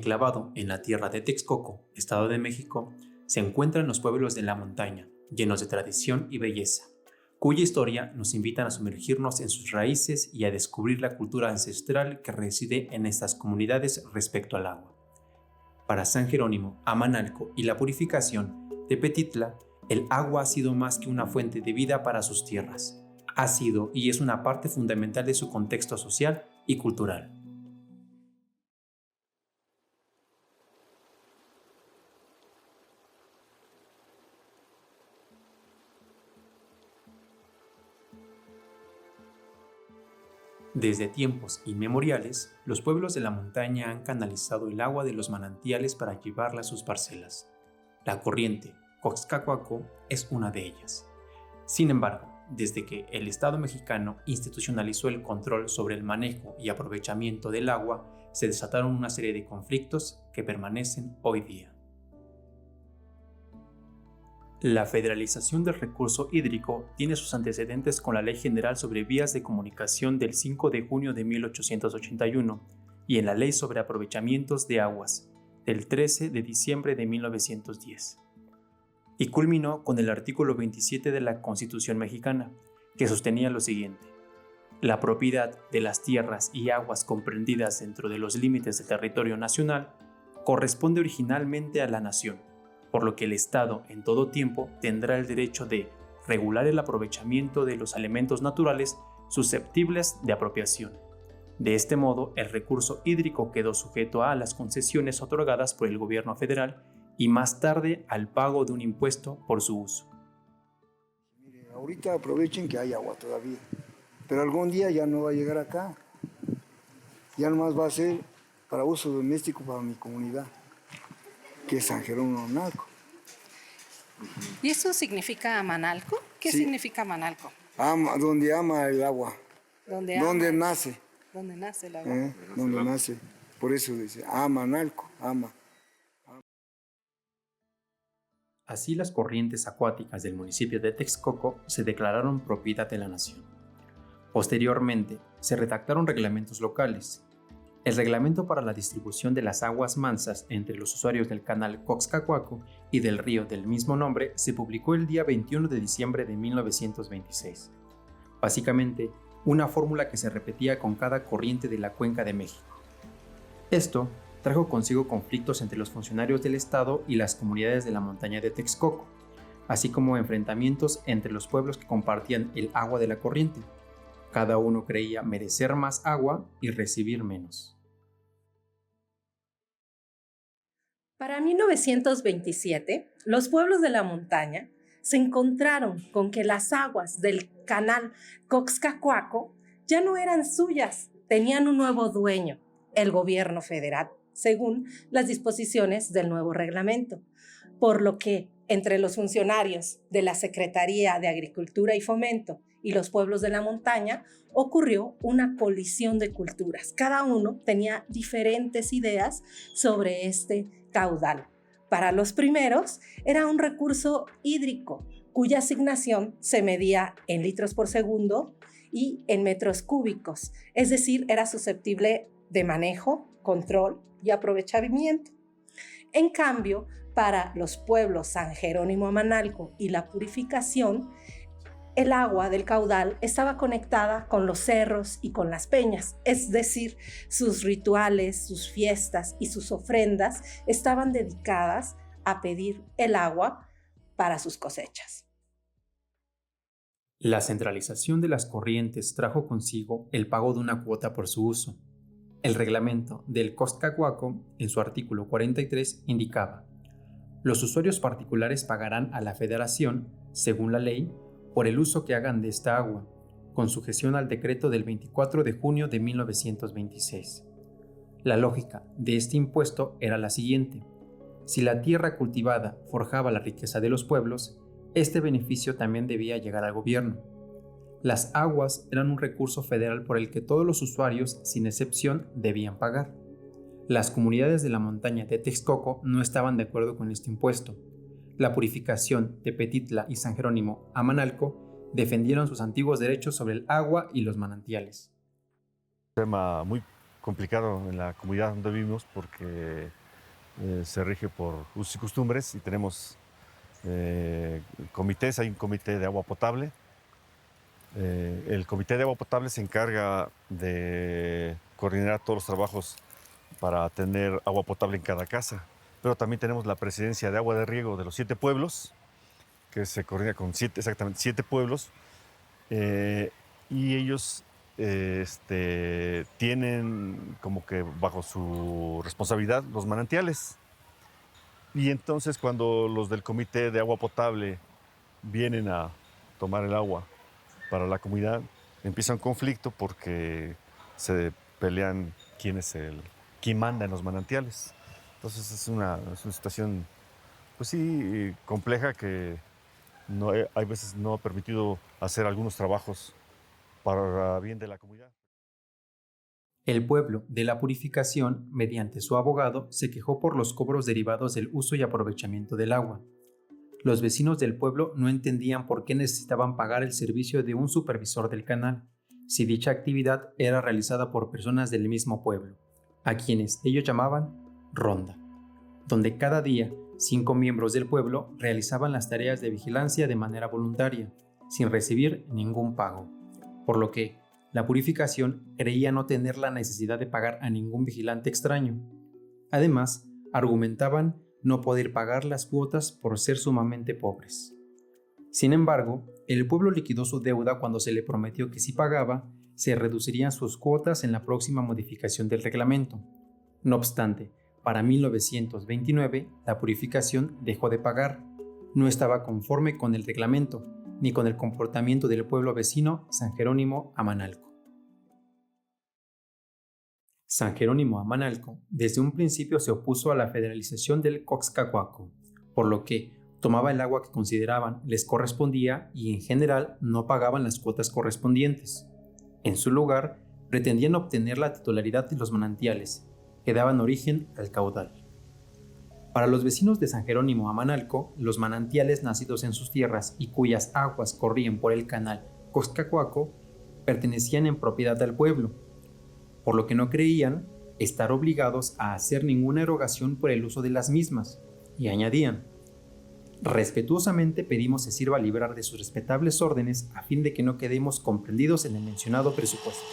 Enclavado en la tierra de Texcoco, Estado de México, se encuentran los pueblos de la montaña, llenos de tradición y belleza, cuya historia nos invita a sumergirnos en sus raíces y a descubrir la cultura ancestral que reside en estas comunidades respecto al agua. Para San Jerónimo, Amanalco y la purificación, Tepetitla, el agua ha sido más que una fuente de vida para sus tierras. Ha sido y es una parte fundamental de su contexto social y cultural. Desde tiempos inmemoriales, los pueblos de la montaña han canalizado el agua de los manantiales para llevarla a sus parcelas. La corriente Coxcacuaco es una de ellas. Sin embargo, desde que el Estado mexicano institucionalizó el control sobre el manejo y aprovechamiento del agua, se desataron una serie de conflictos que permanecen hoy día. La federalización del recurso hídrico tiene sus antecedentes con la Ley General sobre Vías de Comunicación del 5 de junio de 1881 y en la Ley sobre Aprovechamientos de Aguas del 13 de diciembre de 1910. Y culminó con el artículo 27 de la Constitución mexicana, que sostenía lo siguiente: la propiedad de las tierras y aguas comprendidas dentro de los límites del territorio nacional corresponde originalmente a la nación, por lo que el Estado en todo tiempo tendrá el derecho de regular el aprovechamiento de los elementos naturales susceptibles de apropiación. De este modo, el recurso hídrico quedó sujeto a las concesiones otorgadas por el gobierno federal y más tarde al pago de un impuesto por su uso. Mire, ahorita aprovechen que hay agua todavía, pero algún día ya no va a llegar acá. Ya nomás va a ser para uso doméstico para mi comunidad, que es San Jerónimo Amanalco. ¿Y eso significa Amanalco? ¿Qué Sí. significa Amanalco? Donde ama el agua, donde nace. ¿Dónde nace el agua? Donde nace. Por eso dice Amanalco, ama. Así, las corrientes acuáticas del municipio de Texcoco se declararon propiedad de la nación. Posteriormente, se redactaron reglamentos locales. El reglamento para la distribución de las aguas mansas entre los usuarios del canal Coxcacuaco y del río del mismo nombre se publicó el día 21 de diciembre de 1926. Básicamente, una fórmula que se repetía con cada corriente de la Cuenca de México. Esto trajo consigo conflictos entre los funcionarios del Estado y las comunidades de la montaña de Texcoco, así como enfrentamientos entre los pueblos que compartían el agua de la corriente. Cada uno creía merecer más agua y recibir menos. Para 1927, los pueblos de la montaña se encontraron con que las aguas del canal Coxcacuaco ya no eran suyas, tenían un nuevo dueño, el gobierno federal, según las disposiciones del nuevo reglamento, por lo que entre los funcionarios de la Secretaría de Agricultura y Fomento y los pueblos de la montaña ocurrió una colisión de culturas. Cada uno tenía diferentes ideas sobre este caudal. Para los primeros era un recurso hídrico cuya asignación se medía en litros por segundo y en metros cúbicos, es decir, era susceptible de manejo, control y aprovechamiento. En cambio, para los pueblos San Jerónimo Amanalco y la purificación, el agua del caudal estaba conectada con los cerros y con las peñas, es decir, sus rituales, sus fiestas y sus ofrendas estaban dedicadas a pedir el agua para sus cosechas. La centralización de las corrientes trajo consigo el pago de una cuota por su uso. El reglamento del Coxcacuaco, en su artículo 43, indicaba: los usuarios particulares pagarán a la Federación, según la ley, por el uso que hagan de esta agua, con sujeción al decreto del 24 de junio de 1926. La lógica de este impuesto era la siguiente: si la tierra cultivada forjaba la riqueza de los pueblos, este beneficio también debía llegar al gobierno. Las aguas eran un recurso federal por el que todos los usuarios, sin excepción, debían pagar. Las comunidades de la montaña de Texcoco no estaban de acuerdo con este impuesto. La purificación, Tepetitla y San Jerónimo Amanalco defendieron sus antiguos derechos sobre el agua y los manantiales. Un tema muy complicado en la comunidad donde vivimos porque se rige por usos y costumbres y tenemos comités. Hay un comité de agua potable. El comité de agua potable se encarga de coordinar todos los trabajos para tener agua potable en cada casa, pero también tenemos la presidencia de agua de riego de los 7 pueblos, que se coordina con exactamente 7 pueblos, y ellos tienen como que bajo su responsabilidad los manantiales. Y entonces cuando los del comité de agua potable vienen a tomar el agua para la comunidad, empieza un conflicto porque se pelean quién manda en los manantiales. Entonces es una situación, pues sí, compleja, que hay veces no ha permitido hacer algunos trabajos para bien de la comunidad. El pueblo de La Purificación, mediante su abogado, se quejó por los cobros derivados del uso y aprovechamiento del agua. Los vecinos del pueblo no entendían por qué necesitaban pagar el servicio de un supervisor del canal, si dicha actividad era realizada por personas del mismo pueblo, a quienes ellos llamaban ronda, donde cada día 5 miembros del pueblo realizaban las tareas de vigilancia de manera voluntaria, sin recibir ningún pago, por lo que La Purificación creía no tener la necesidad de pagar a ningún vigilante extraño. Además, argumentaban no poder pagar las cuotas por ser sumamente pobres. Sin embargo, el pueblo liquidó su deuda cuando se le prometió que si pagaba, se reducirían sus cuotas en la próxima modificación del reglamento. No obstante, para 1929, La Purificación dejó de pagar. No estaba conforme con el reglamento, ni con el comportamiento del pueblo vecino San Jerónimo Amanalco. San Jerónimo Amanalco desde un principio se opuso a la federalización del Coxcacuaco, por lo que tomaba el agua que consideraban les correspondía y en general no pagaban las cuotas correspondientes. En su lugar, pretendían obtener la titularidad de los manantiales, que daban origen al caudal. Para los vecinos de San Jerónimo Amanalco, los manantiales nacidos en sus tierras y cuyas aguas corrían por el canal Coxcacuaco pertenecían en propiedad al pueblo, por lo que no creían estar obligados a hacer ninguna erogación por el uso de las mismas, y añadían: respetuosamente pedimos se sirva a librar de sus respetables órdenes a fin de que no quedemos comprendidos en el mencionado presupuesto.